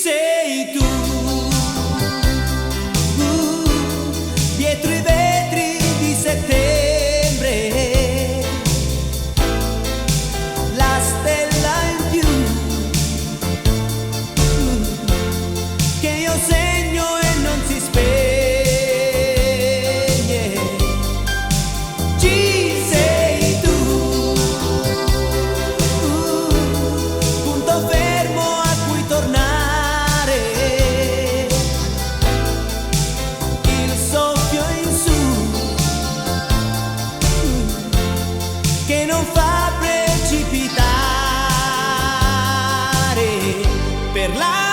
sei tu, dietro i vetri di settembre, la stella in più che io segno e non si spegne. Ci sei tu, punto fermo a cui tornare, il soffio in su che non fa precipitare per la